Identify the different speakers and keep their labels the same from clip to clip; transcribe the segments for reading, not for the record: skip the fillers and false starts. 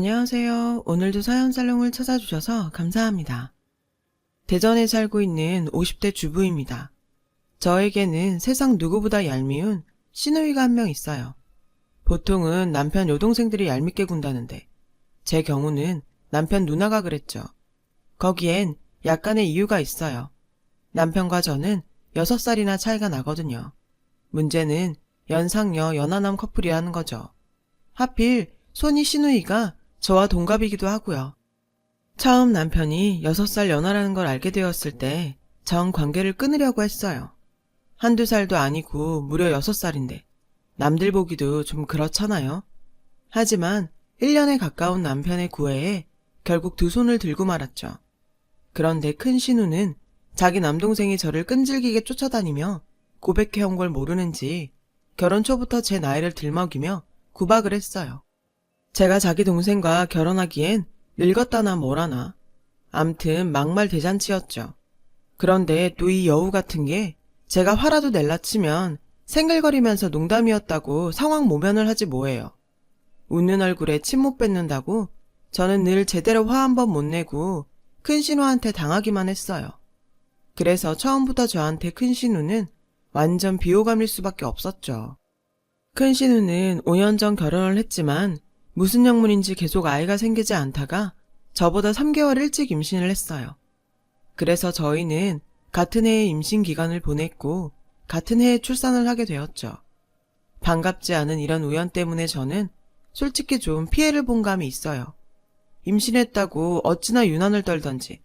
Speaker 1: 안녕하세요. 오늘도 사연살롱을 찾아주셔서 감사합니다. 대전에 살고 있는 50대 주부입니다. 저에게는 세상 누구보다 얄미운 시누이가 한 명 있어요. 보통은 남편 여동생들이 얄밉게 군다는데 제 경우는 남편 누나가 그랬죠. 거기엔 약간의 이유가 있어요. 남편과 저는 6살이나 차이가 나거든요. 문제는 연상녀 연하남 커플이라는 거죠. 하필 손이 시누이가 저와 동갑이기도 하고요. 처음 남편이 6살 연하라는 걸 알게 되었을 때 전 관계를 끊으려고 했어요. 한두 살도 아니고 무려 6살인데 남들 보기도 좀 그렇잖아요. 하지만 1년에 가까운 남편의 구애에 결국 두 손을 들고 말았죠. 그런데 큰 신우는 자기 남동생이 저를 끈질기게 쫓아다니며 고백해온 걸 모르는지 결혼 초부터 제 나이를 들먹이며 구박을 했어요. 제가 자기 동생과 결혼하기엔 늙었다나 뭐라나. 암튼 막말 대잔치였죠. 그런데 또 이 여우 같은 게 제가 화라도 낼라 치면 생글거리면서 농담이었다고 상황 모면을 하지 뭐예요. 웃는 얼굴에 침 못 뱉는다고 저는 늘 제대로 화 한 번 못 내고 큰 신우한테 당하기만 했어요. 그래서 처음부터 저한테 큰 신우는 완전 비호감일 수밖에 없었죠. 큰 신우는 5년 전 결혼을 했지만 무슨 영문인지 계속 아이가 생기지 않다가 저보다 3개월 일찍 임신을 했어요. 그래서 저희는 같은 해에 임신 기간을 보냈고 같은 해에 출산을 하게 되었죠. 반갑지 않은 이런 우연 때문에 저는 솔직히 좀 피해를 본 감이 있어요. 임신했다고 어찌나 유난을 떨던지.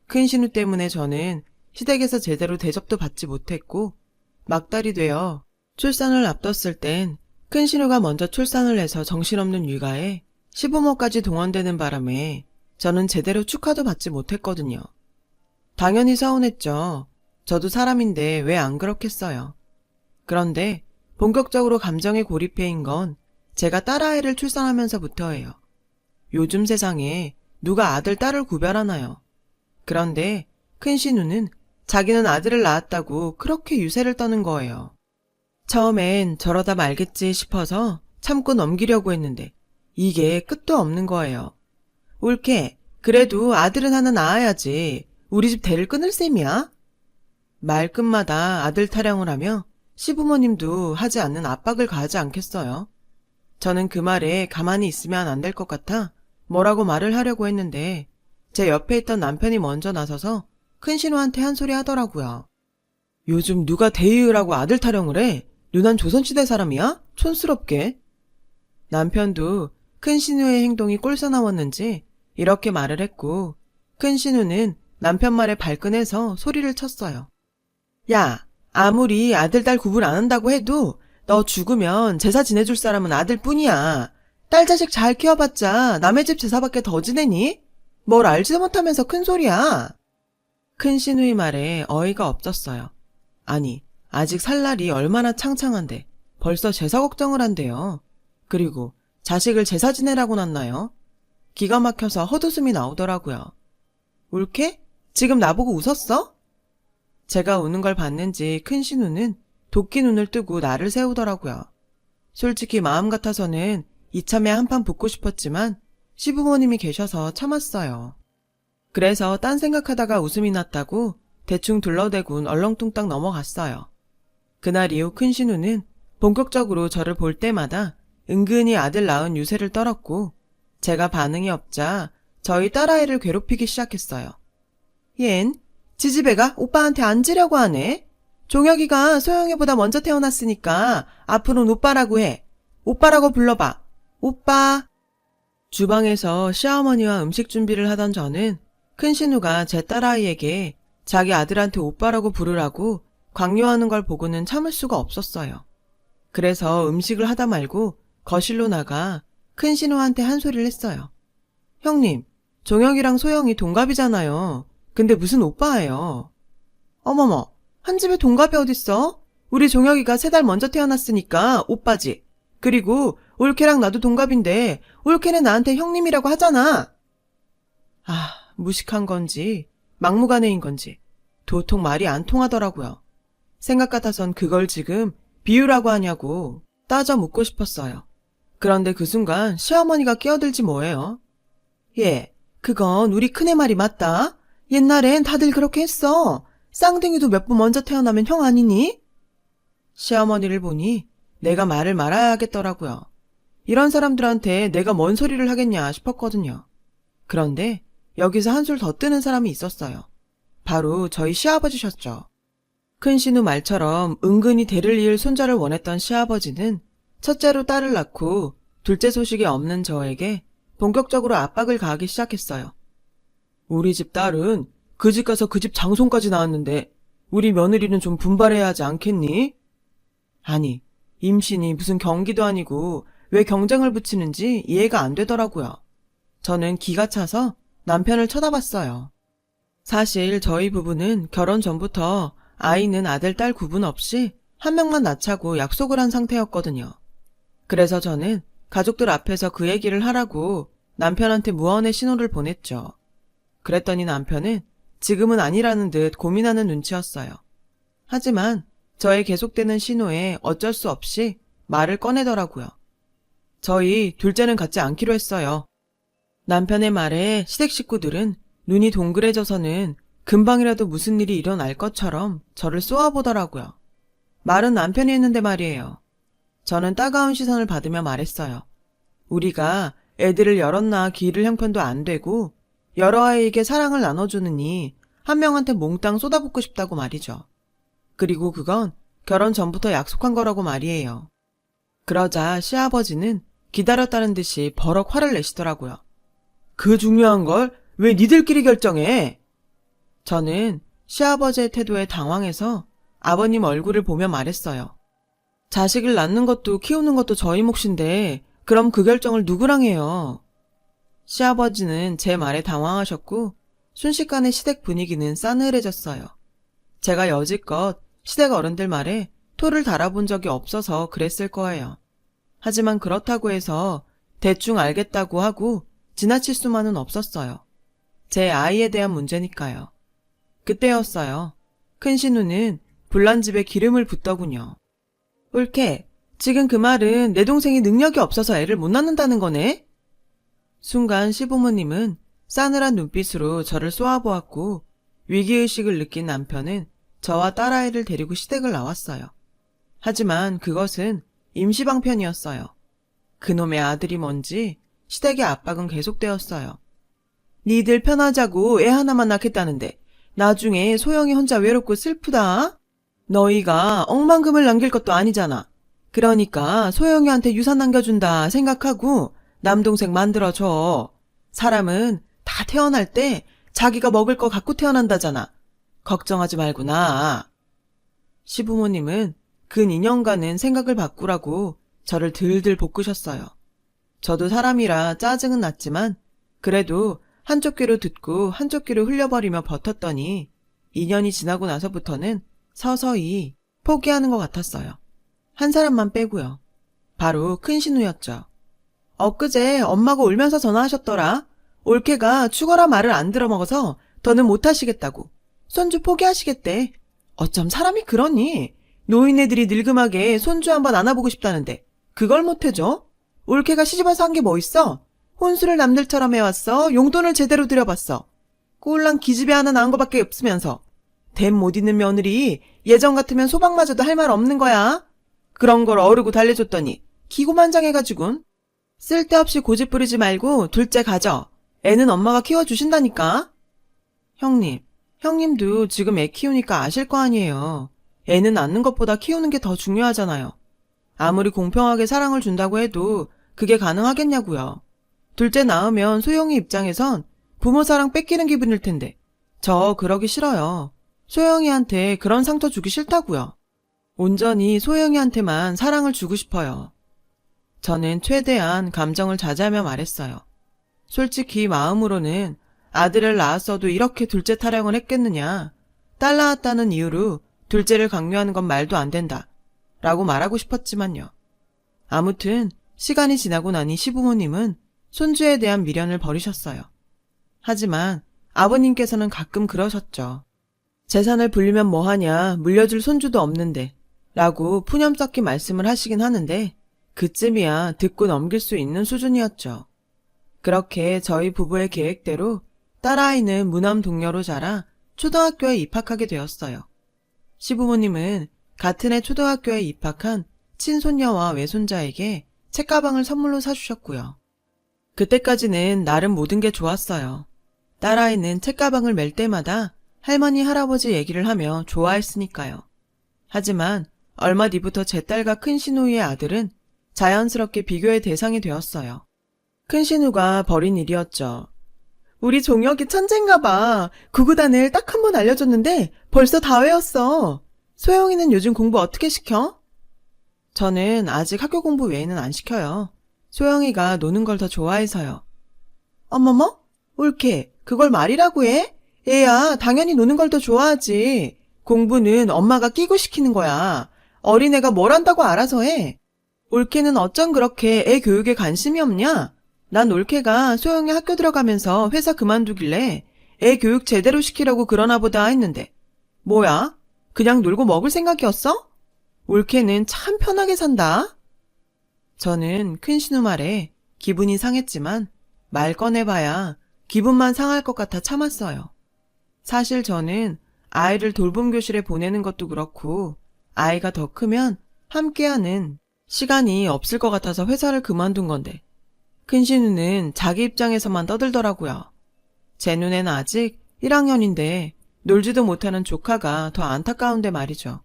Speaker 1: 큰 신우 때문에 저는 시댁에서 제대로 대접도 받지 못했고 막달이 되어 출산을 앞뒀을 땐 큰 신우가 먼저 출산을 해서 정신없는 육아에 시부모까지 동원되는 바람에 저는 제대로 축하도 받지 못했거든요. 당연히 서운했죠. 저도 사람인데 왜 안 그렇겠어요. 그런데 본격적으로 감정에 고립해인 건 제가 딸아이를 출산하면서부터예요. 요즘 세상에 누가 아들, 딸을 구별하나요? 그런데 큰 신우는 자기는 아들을 낳았다고 그렇게 유세를 떠는 거예요. 처음엔 저러다 말겠지 싶어서 참고 넘기려고 했는데 이게 끝도 없는 거예요. 옳게 그래도 아들은 하나 낳아야지. 우리 집 대를 끊을 셈이야? 말끝마다 아들 타령을 하며 시부모님도 하지 않는 압박을 가하지 않겠어요. 저는 그 말에 가만히 있으면 안 될 것 같아 뭐라고 말을 하려고 했는데 제 옆에 있던 남편이 먼저 나서서 큰 신우한테 한 소리 하더라고요. 요즘 누가 대의으라고 아들 타령을 해? 누난 조선시대 사람이야? 촌스럽게. 남편도 큰 신우의 행동이 꼴사나웠는지 이렇게 말을 했고 큰 신우는 남편 말에 발끈해서 소리를 쳤어요. 야, 아무리 아들, 딸 구분 안 한다고 해도 너 죽으면 제사 지내줄 사람은 아들뿐이야. 딸 자식 잘 키워봤자 남의 집 제사밖에 더 지내니? 뭘 알지도 못하면서 큰 소리야. 큰 신우의 말에 어이가 없었어요. 아니, 아직 살 날이 얼마나 창창한데 벌써 제사 걱정을 한대요. 그리고 자식을 제사 지내라고 놨나요? 기가 막혀서 헛웃음이 나오더라고요. 옳게? 지금 나보고 웃었어? 제가 우는 걸 봤는지 큰 신우는 도끼 눈을 뜨고 나를 세우더라고요. 솔직히 마음 같아서는 이참에 한판 붙고 싶었지만 시부모님이 계셔서 참았어요. 그래서 딴 생각하다가 웃음이 났다고 대충 둘러대곤 얼렁뚱땅 넘어갔어요. 그날 이후 큰 신우는 본격적으로 저를 볼 때마다 은근히 아들 낳은 유세를 떨었고 제가 반응이 없자 저희 딸아이를 괴롭히기 시작했어요. 얜 지지배가 오빠한테 앉으려고 하네. 종혁이가 소영이보다 먼저 태어났으니까 앞으로는 오빠라고 해. 오빠라고 불러봐. 오빠. 주방에서 시어머니와 음식 준비를 하던 저는 큰 신우가 제 딸아이에게 자기 아들한테 오빠라고 부르라고 강요하는 걸 보고는 참을 수가 없었어요. 그래서 음식을 하다 말고 거실로 나가 큰 신우한테 한 소리를 했어요. 형님, 종혁이랑 소영이 동갑이잖아요. 근데 무슨 오빠예요. 어머머, 한 집에 동갑이 어딨어? 우리 종혁이가 3달 먼저 태어났으니까 오빠지. 그리고 올케랑 나도 동갑인데 올케는 나한테 형님이라고 하잖아. 아, 무식한 건지 막무가내인 건지 도통 말이 안 통하더라고요. 생각 같아선 그걸 지금 비유라고 하냐고 따져 묻고 싶었어요. 그런데 그 순간 시어머니가 끼어들지 뭐예요. 예, 그건 우리 큰애 말이 맞다. 옛날엔 다들 그렇게 했어. 쌍둥이도 몇 번 먼저 태어나면 형 아니니? 시어머니를 보니 내가 말을 말아야 하겠더라고요. 이런 사람들한테 내가 뭔 소리를 하겠냐 싶었거든요. 그런데 여기서 한술 더 뜨는 사람이 있었어요. 바로 저희 시아버지셨죠. 큰 신우 말처럼 은근히 대를 이을 손자를 원했던 시아버지는 첫째로 딸을 낳고 둘째 소식이 없는 저에게 본격적으로 압박을 가하기 시작했어요. 우리 집 딸은 그 집 가서 그 집 장손까지 낳았는데 우리 며느리는 좀 분발해야 하지 않겠니? 아니, 임신이 무슨 경기도 아니고 왜 경쟁을 붙이는지 이해가 안 되더라고요. 저는 기가 차서 남편을 쳐다봤어요. 사실 저희 부부는 결혼 전부터 아이는 아들, 딸 구분 없이 한 명만 낳자고 약속을 한 상태였거든요. 그래서 저는 가족들 앞에서 그 얘기를 하라고 남편한테 무언의 신호를 보냈죠. 그랬더니 남편은 지금은 아니라는 듯 고민하는 눈치였어요. 하지만 저의 계속되는 신호에 어쩔 수 없이 말을 꺼내더라고요. 저희 둘째는 갖지 않기로 했어요. 남편의 말에 시댁 식구들은 눈이 동그래져서는 금방이라도 무슨 일이 일어날 것처럼 저를 쏘아보더라고요. 말은 남편이 했는데 말이에요. 저는 따가운 시선을 받으며 말했어요. 우리가 애들을 여럿 낳아 기를 형편도 안 되고 여러 아이에게 사랑을 나눠주느니 한 명한테 몽땅 쏟아붓고 싶다고 말이죠. 그리고 그건 결혼 전부터 약속한 거라고 말이에요. 그러자 시아버지는 기다렸다는 듯이 버럭 화를 내시더라고요. 그 중요한 걸 왜 니들끼리 결정해? 저는 시아버지의 태도에 당황해서 아버님 얼굴을 보며 말했어요. 자식을 낳는 것도 키우는 것도 저희 몫인데 그럼 그 결정을 누구랑 해요? 시아버지는 제 말에 당황하셨고 순식간에 시댁 분위기는 싸늘해졌어요. 제가 여지껏 시댁 어른들 말에 토를 달아본 적이 없어서 그랬을 거예요. 하지만 그렇다고 해서 대충 알겠다고 하고 지나칠 수만은 없었어요. 제 아이에 대한 문제니까요. 그때였어요. 큰 신우는 불난 집에 기름을 붓더군요. 옳게, 지금 그 말은 내 동생이 능력이 없어서 애를 못 낳는다는 거네? 순간 시부모님은 싸늘한 눈빛으로 저를 쏘아보았고 위기의식을 느낀 남편은 저와 딸아이를 데리고 시댁을 나왔어요. 하지만 그것은 임시방편이었어요. 그놈의 아들이 뭔지 시댁의 압박은 계속되었어요. 니들 편하자고 애 하나만 낳겠다는데 나중에 소영이 혼자 외롭고 슬프다? 너희가 억만금을 남길 것도 아니잖아. 그러니까 소영이한테 유산 남겨준다 생각하고 남동생 만들어줘. 사람은 다 태어날 때 자기가 먹을 거 갖고 태어난다잖아. 걱정하지 말고 나. 시부모님은 근 2년간은 생각을 바꾸라고 저를 들들 볶으셨어요. 저도 사람이라 짜증은 났지만 그래도 한쪽 귀로 듣고 한쪽 귀로 흘려버리며 버텼더니 2년이 지나고 나서부터는 서서히 포기하는 것 같았어요. 한 사람만 빼고요. 바로 큰 신우였죠. 엊그제 엄마가 울면서 전화하셨더라. 올케가 죽어라 말을 안 들어먹어서 더는 못하시겠다고. 손주 포기하시겠대. 어쩜 사람이 그러니? 노인네들이 늙음하게 손주 한번 안아보고 싶다는데 그걸 못해줘? 올케가 시집와서 한 게 뭐 있어? 혼수를 남들처럼 해왔어. 용돈을 제대로 들여봤어. 꼴랑 기집애 하나 낳은 거밖에 없으면서. 댐 못 있는 며느리 예전 같으면 소방마저도 할 말 없는 거야. 그런 걸 어르고 달래줬더니 기고만장해가지군. 쓸데없이 고집 부리지 말고 둘째 가져. 애는 엄마가 키워주신다니까. 형님도 지금 애 키우니까 아실 거 아니에요. 애는 낳는 것보다 키우는 게 더 중요하잖아요. 아무리 공평하게 사랑을 준다고 해도 그게 가능하겠냐고요. 둘째 낳으면 소영이 입장에선 부모 사랑 뺏기는 기분일 텐데 저 그러기 싫어요. 소영이한테 그런 상처 주기 싫다고요. 온전히 소영이한테만 사랑을 주고 싶어요. 저는 최대한 감정을 자제하며 말했어요. 솔직히 마음으로는 아들을 낳았어도 이렇게 둘째 타령을 했겠느냐. 딸 낳았다는 이유로 둘째를 강요하는 건 말도 안 된다. 라고 말하고 싶었지만요. 아무튼 시간이 지나고 나니 시부모님은 손주에 대한 미련을 버리셨어요. 하지만 아버님께서는 가끔 그러셨죠. 재산을 불리면 뭐하냐, 물려줄 손주도 없는데 라고 푸념 섞인 말씀을 하시긴 하는데 그쯤이야 듣고 넘길 수 있는 수준이었죠. 그렇게 저희 부부의 계획대로 딸아이는 무남 동료로 자라 초등학교에 입학하게 되었어요. 시부모님은 같은 해 초등학교에 입학한 친손녀와 외손자에게 책가방을 선물로 사주셨고요. 그때까지는 나름 모든 게 좋았어요. 딸아이는 책가방을 멜 때마다 할머니, 할아버지 얘기를 하며 좋아했으니까요. 하지만 얼마 뒤부터 제 딸과 큰 신우이의 아들은 자연스럽게 비교의 대상이 되었어요. 큰 신우가 벌인 일이었죠. 우리 종혁이 천재인가 봐. 구구단을 딱 한 번 알려줬는데 벌써 다 외웠어. 소영이는 요즘 공부 어떻게 시켜? 저는 아직 학교 공부 외에는 안 시켜요. 소영이가 노는 걸 더 좋아해서요. 어머머? 옳게 그걸 말이라고 해? 얘야 당연히 노는 걸 더 좋아하지. 공부는 엄마가 끼고 시키는 거야. 어린애가 뭘 한다고 알아서 해. 올케는 어쩜 그렇게 애 교육에 관심이 없냐? 난 올케가 소영이 학교 들어가면서 회사 그만두길래 애 교육 제대로 시키려고 그러나 보다 했는데 뭐야? 그냥 놀고 먹을 생각이었어? 올케는 참 편하게 산다. 저는 큰 신우 말에 기분이 상했지만 말 꺼내봐야 기분만 상할 것 같아 참았어요. 사실 저는 아이를 돌봄 교실에 보내는 것도 그렇고 아이가 더 크면 함께하는 시간이 없을 것 같아서 회사를 그만둔 건데 큰 신우는 자기 입장에서만 떠들더라고요. 제 눈엔 아직 1학년인데 놀지도 못하는 조카가 더 안타까운데 말이죠.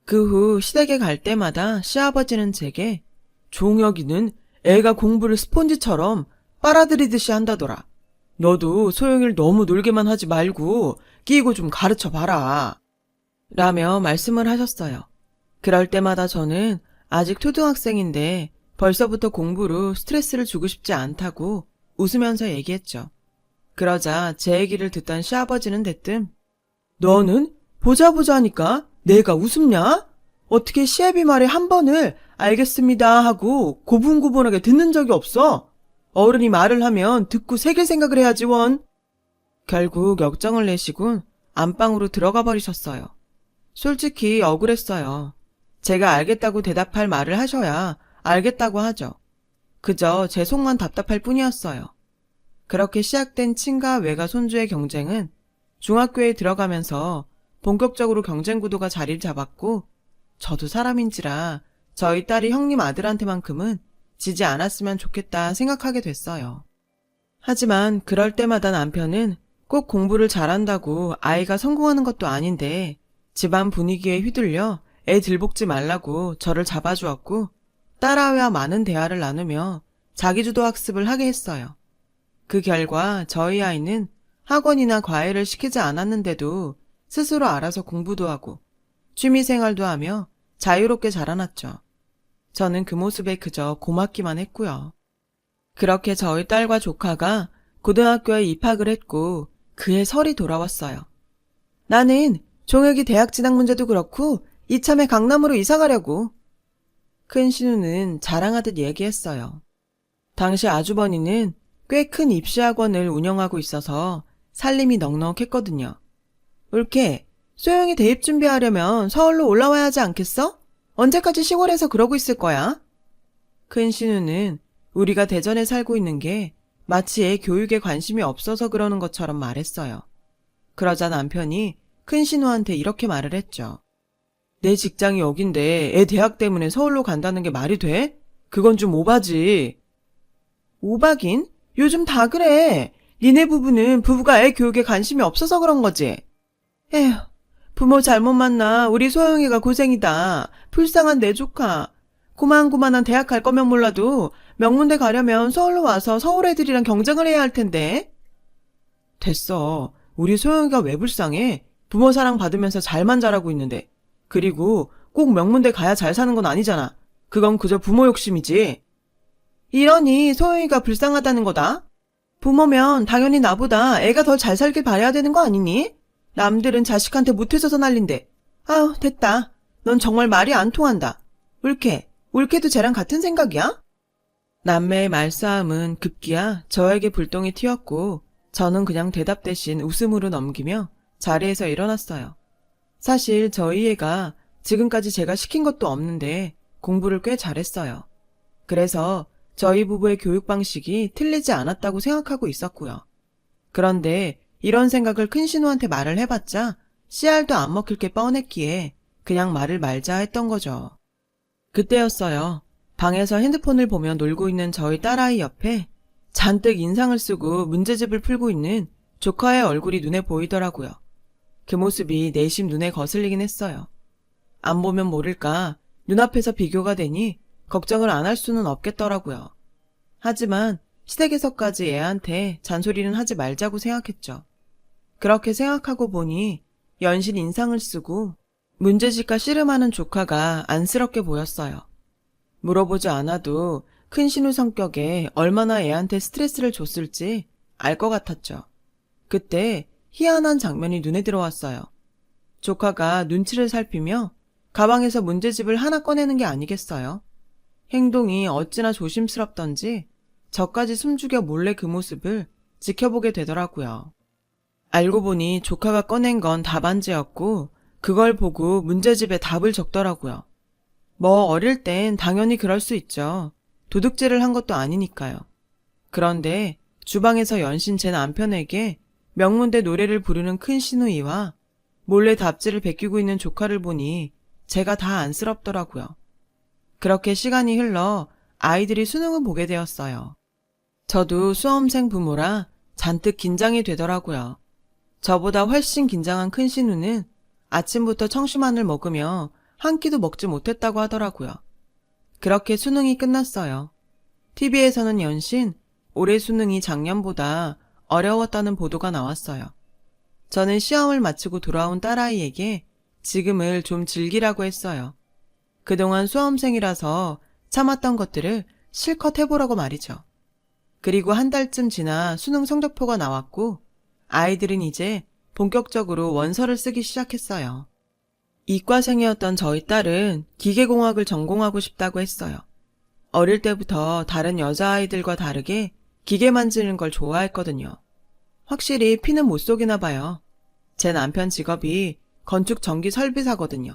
Speaker 1: 그 후 시댁에 갈 때마다 시아버지는 제게 종혁이는 애가 공부를 스폰지처럼 빨아들이듯이 한다더라. 너도 소영이를 너무 놀게만 하지 말고 끼고 좀 가르쳐봐라. 라며 말씀을 하셨어요. 그럴 때마다 저는 아직 초등학생인데 벌써부터 공부로 스트레스를 주고 싶지 않다고 웃으면서 얘기했죠. 그러자 제 얘기를 듣던 시아버지는 대뜸 너는 보자 하니까 내가 웃음냐? 어떻게 시애비 말에 한 번을 알겠습니다 하고 고분고분하게 듣는 적이 없어? 어른이 말을 하면 듣고 새길 생각을 해야지 원. 결국 역정을 내시곤 안방으로 들어가 버리셨어요. 솔직히 억울했어요. 제가 알겠다고 대답할 말을 하셔야 알겠다고 하죠. 그저 제 속만 답답할 뿐이었어요. 그렇게 시작된 친가 외가 손주의 경쟁은 중학교에 들어가면서 본격적으로 경쟁 구도가 자리를 잡았고 저도 사람인지라 저희 딸이 형님 아들한테만큼은 지지 않았으면 좋겠다 생각하게 됐어요. 하지만 그럴 때마다 남편은 꼭 공부를 잘한다고 아이가 성공하는 것도 아닌데 집안 분위기에 휘둘려 애 들볶지 말라고 저를 잡아주었고 딸아이와 많은 대화를 나누며 자기주도 학습을 하게 했어요. 그 결과 저희 아이는 학원이나 과외를 시키지 않았는데도 스스로 알아서 공부도 하고 취미생활도 하며 자유롭게 자라났죠. 저는 그 모습에 그저 고맙기만 했고요. 그렇게 저희 딸과 조카가 고등학교에 입학을 했고 그해 설이 돌아왔어요. 나는 종혁이 대학 진학 문제도 그렇고 이참에 강남으로 이사가려고. 큰 신우는 자랑하듯 얘기했어요. 당시 아주버니는 꽤 큰 입시학원을 운영하고 있어서 살림이 넉넉했거든요. 옳게 소영이 대입 준비하려면 서울로 올라와야 하지 않겠어? 언제까지 시골에서 그러고 있을 거야? 큰 신우는 우리가 대전에 살고 있는 게 마치 애 교육에 관심이 없어서 그러는 것처럼 말했어요. 그러자 남편이 큰 신우한테 이렇게 말을 했죠. 내 직장이 여긴데 애 대학 때문에 서울로 간다는 게 말이 돼? 그건 좀 오바지. 오바긴? 요즘 다 그래. 니네 부부는 부부가 애 교육에 관심이 없어서 그런 거지. 에휴, 부모 잘못 만나 우리 소영이가 고생이다. 불쌍한 내 조카. 고만고만한 대학 갈 거면 몰라도 명문대 가려면 서울로 와서 서울 애들이랑 경쟁을 해야 할 텐데. 됐어. 우리 소영이가 왜 불쌍해? 부모 사랑 받으면서 잘만 자라고 있는데. 그리고 꼭 명문대 가야 잘 사는 건 아니잖아. 그건 그저 부모 욕심이지. 이러니 소영이가 불쌍하다는 거다. 부모면 당연히 나보다 애가 더 잘 살길 바라야 되는 거 아니니? 남들은 자식한테 못해줘서 난린데. 아우 됐다. 넌 정말 말이 안 통한다. 울케도 쟤랑 같은 생각이야? 남매의 말싸움은 급기야 저에게 불똥이 튀었고 저는 그냥 대답 대신 웃음으로 넘기며 자리에서 일어났어요. 사실 저희 애가 지금까지 제가 시킨 것도 없는데 공부를 꽤 잘했어요. 그래서 저희 부부의 교육 방식이 틀리지 않았다고 생각하고 있었고요. 그런데 이런 생각을 큰 신우한테 말을 해봤자 씨알도 안 먹힐 게 뻔했기에 그냥 말을 말자 했던 거죠. 그때였어요. 방에서 핸드폰을 보며 놀고 있는 저희 딸아이 옆에 잔뜩 인상을 쓰고 문제집을 풀고 있는 조카의 얼굴이 눈에 보이더라고요. 그 모습이 내심 눈에 거슬리긴 했어요. 안 보면 모를까 눈앞에서 비교가 되니 걱정을 안 할 수는 없겠더라고요. 하지만 시댁에서까지 애한테 잔소리는 하지 말자고 생각했죠. 그렇게 생각하고 보니 연신 인상을 쓰고 문제집과 씨름하는 조카가 안쓰럽게 보였어요. 물어보지 않아도 큰 신우 성격에 얼마나 애한테 스트레스를 줬을지 알 것 같았죠. 그때 희한한 장면이 눈에 들어왔어요. 조카가 눈치를 살피며 가방에서 문제집을 하나 꺼내는 게 아니겠어요? 행동이 어찌나 조심스럽던지 저까지 숨죽여 몰래 그 모습을 지켜보게 되더라고요. 알고 보니 조카가 꺼낸 건 답안지였고 그걸 보고 문제집에 답을 적더라고요. 뭐 어릴 땐 당연히 그럴 수 있죠. 도둑질을 한 것도 아니니까요. 그런데 주방에서 연신 제 남편에게 명문대 노래를 부르는 큰 시누이와 몰래 답지를 베끼고 있는 조카를 보니 제가 다 안쓰럽더라고요. 그렇게 시간이 흘러 아이들이 수능을 보게 되었어요. 저도 수험생 부모라 잔뜩 긴장이 되더라고요. 저보다 훨씬 긴장한 큰 신우는 아침부터 청심환을 먹으며 한 끼도 먹지 못했다고 하더라고요. 그렇게 수능이 끝났어요. TV에서는 연신 올해 수능이 작년보다 어려웠다는 보도가 나왔어요. 저는 시험을 마치고 돌아온 딸아이에게 지금을 좀 즐기라고 했어요. 그동안 수험생이라서 참았던 것들을 실컷 해보라고 말이죠. 그리고 한 달쯤 지나 수능 성적표가 나왔고 아이들은 이제 본격적으로 원서를 쓰기 시작했어요. 이과생이었던 저희 딸은 기계공학을 전공하고 싶다고 했어요. 어릴 때부터 다른 여자아이들과 다르게 기계 만지는 걸 좋아했거든요. 확실히 피는 못 속이나 봐요. 제 남편 직업이 건축 전기 설비사거든요.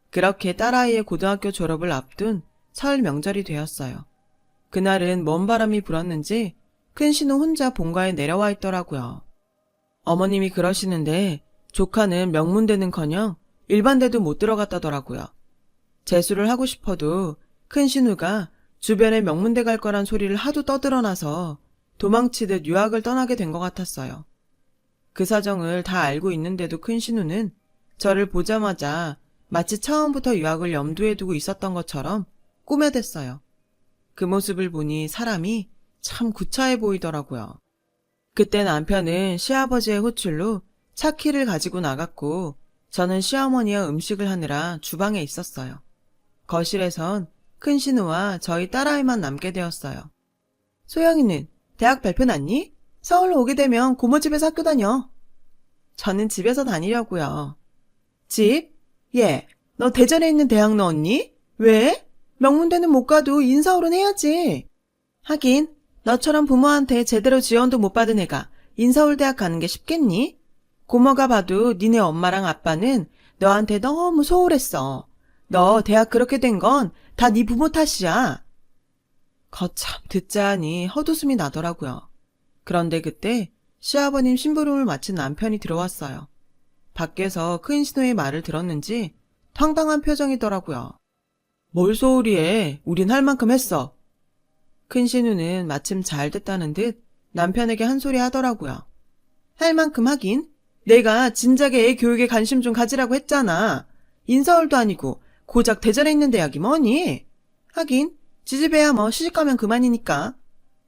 Speaker 1: 그렇게 딸아이의 고등학교 졸업을 앞둔 설 명절이 되었어요. 그날은 먼 바람이 불었는지 큰 신우 혼자 본가에 내려와 있더라고요. 어머님이 그러시는데 조카는 명문대는커녕 일반대도 못 들어갔다더라고요. 재수를 하고 싶어도 큰 신우가 주변에 명문대 갈 거란 소리를 하도 떠들어놔서 도망치듯 유학을 떠나게 된 것 같았어요. 그 사정을 다 알고 있는데도 큰 신우는 저를 보자마자 마치 처음부터 유학을 염두에 두고 있었던 것처럼 꾸며댔어요. 그 모습을 보니 사람이 참 구차해 보이더라고요. 그때 남편은 시아버지의 호출로 차 키를 가지고 나갔고 저는 시어머니와 음식을 하느라 주방에 있었어요. 거실에선 큰 신우와 저희 딸아이만 남게 되었어요. 소영이는 대학 발표 났니? 서울로 오게 되면 고모 집에서 학교 다녀. 저는 집에서 다니려고요. 집? 예, 너 대전에 있는 대학 넣었니? 왜? 명문대는 못 가도 인서울은 해야지. 하긴 너처럼 부모한테 제대로 지원도 못 받은 애가 인서울대학 가는 게 쉽겠니? 고모가 봐도 니네 엄마랑 아빠는 너한테 너무 소홀했어. 너 대학 그렇게 된 건 다 네 부모 탓이야. 거참 듣자 하니 헛웃음이 나더라고요. 그런데 그때 시아버님 심부름을 마친 남편이 들어왔어요. 밖에서 큰 신우의 말을 들었는지 황당한 표정이더라고요. 뭘 소홀히 해. 우린 할 만큼 했어. 큰 신우는 마침 잘 됐다는 듯 남편에게 한 소리 하더라고요. 할 만큼 하긴. 내가 진작에 애 교육에 관심 좀 가지라고 했잖아. 인서울도 아니고 고작 대전에 있는 대학이 뭐니? 하긴 지집애야 뭐 시집가면 그만이니까.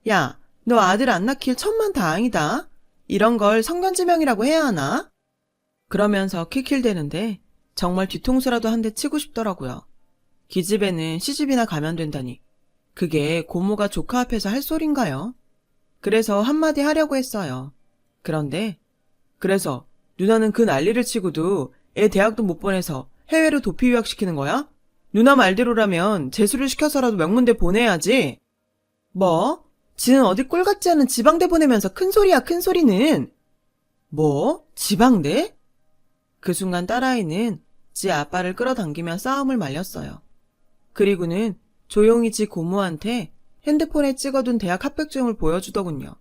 Speaker 1: 야, 너 아들 안 낳길 천만 다행이다. 이런 걸 성견지명이라고 해야 하나? 그러면서 킬킬대는데 정말 뒤통수라도 한 대 치고 싶더라고요. 기집애는 시집이나 가면 된다니. 그게 고모가 조카 앞에서 할 소린가요? 그래서 한마디 하려고 했어요. 그런데 그래서 누나는 그 난리를 치고도 애 대학도 못 보내서 해외로 도피 유학시키는 거야? 누나 말대로라면 재수를 시켜서라도 명문대 보내야지. 뭐? 지는 어디 꼴 같지 않은 지방대 보내면서 큰소리야 큰소리는. 뭐? 지방대? 그 순간 딸아이는 지 아빠를 끌어당기며 싸움을 말렸어요. 그리고는 조용히 지 고모한테 핸드폰에 찍어둔 대학 합격증을 보여주더군요.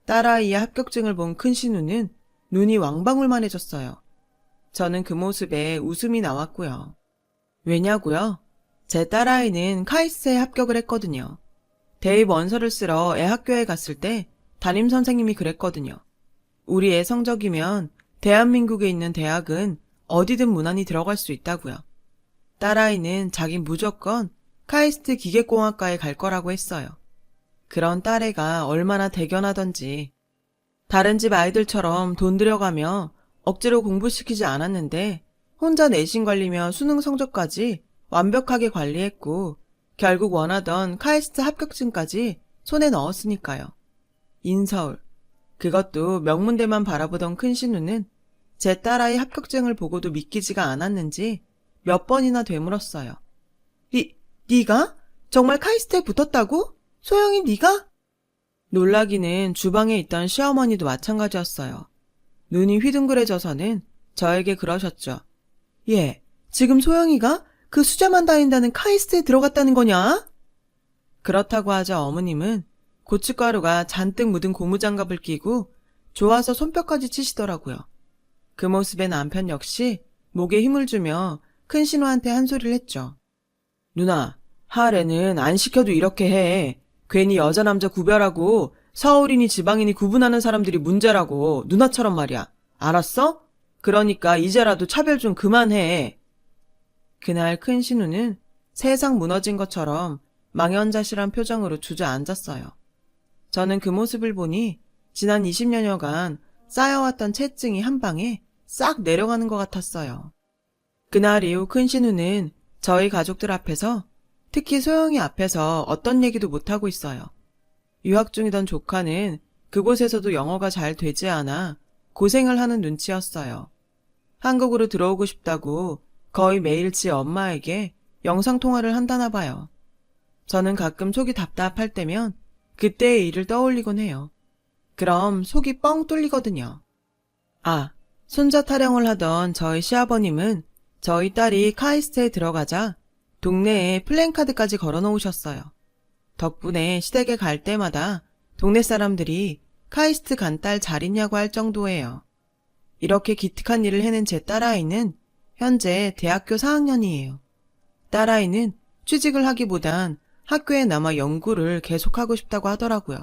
Speaker 1: 딸아이의 합격증을 본 큰 신우는 눈이 왕방울만해졌어요. 저는 그 모습에 웃음이 나왔고요. 왜냐고요? 제 딸아이는 카이스트에 합격을 했거든요. 대입 원서를 쓰러 애 학교에 갔을 때 담임선생님이 그랬거든요. 우리 애 성적이면 대한민국에 있는 대학은 어디든 무난히 들어갈 수 있다고요. 딸아이는 자긴 무조건 카이스트 기계공학과에 갈 거라고 했어요. 그런 딸애가 얼마나 대견하던지. 다른 집 아이들처럼 돈 들여가며 억지로 공부시키지 않았는데 혼자 내신 관리며 수능 성적까지 완벽하게 관리했고 결국 원하던 카이스트 합격증까지 손에 넣었으니까요. 인서울. 그것도 명문대만 바라보던 큰 신우는 제 딸아이 합격증을 보고도 믿기지가 않았는지 몇 번이나 되물었어요. 네가? 정말 카이스트에 붙었다고? 소영이 네가? 놀라기는 주방에 있던 시어머니도 마찬가지였어요. 눈이 휘둥그레져서는 저에게 그러셨죠. 얘, 지금 소영이가 그 수자만 다닌다는 카이스트에 들어갔다는 거냐? 그렇다고 하자 어머님은 고춧가루가 잔뜩 묻은 고무장갑을 끼고 좋아서 손뼉까지 치시더라고요. 그 모습에 남편 역시 목에 힘을 주며 큰 신우한테 한 소리를 했죠. 누나, 하래는 안 시켜도 이렇게 해. 괜히 여자 남자 구별하고 서울이니 지방이니 구분하는 사람들이 문제라고. 누나처럼 말이야. 알았어? 그러니까 이제라도 차별 좀 그만해. 그날 큰 신우는 세상 무너진 것처럼 망연자실한 표정으로 주저앉았어요. 저는 그 모습을 보니 지난 20년여간 쌓여왔던 채증이 한 방에 싹 내려가는 것 같았어요. 그날 이후 큰 신우는 저희 가족들 앞에서, 특히 소영이 앞에서 어떤 얘기도 못하고 있어요. 유학 중이던 조카는 그곳에서도 영어가 잘 되지 않아 고생을 하는 눈치였어요. 한국으로 들어오고 싶다고 거의 매일 지 엄마에게 영상통화를 한다나 봐요. 저는 가끔 속이 답답할 때면 그때의 일을 떠올리곤 해요. 그럼 속이 뻥 뚫리거든요. 아, 손자 타령을 하던 저희 시아버님은 저희 딸이 카이스트에 들어가자 동네에 플랜카드까지 걸어놓으셨어요. 덕분에 시댁에 갈 때마다 동네 사람들이 카이스트 간 딸 잘 있냐고 할 정도예요. 이렇게 기특한 일을 해낸 제 딸아이는 현재 대학교 4학년이에요. 딸아이는 취직을 하기보단 학교에 남아 연구를 계속하고 싶다고 하더라고요.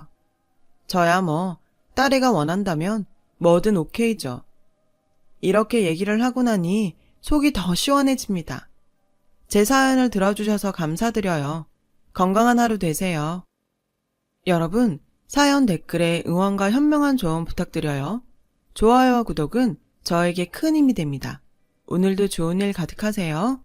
Speaker 1: 저야 뭐 딸애가 원한다면 뭐든 오케이죠. 이렇게 얘기를 하고 나니 속이 더 시원해집니다. 제 사연을 들어주셔서 감사드려요. 건강한 하루 되세요. 여러분, 사연 댓글에 응원과 현명한 조언 부탁드려요. 좋아요와 구독은 저에게 큰 힘이 됩니다. 오늘도 좋은 일 가득하세요.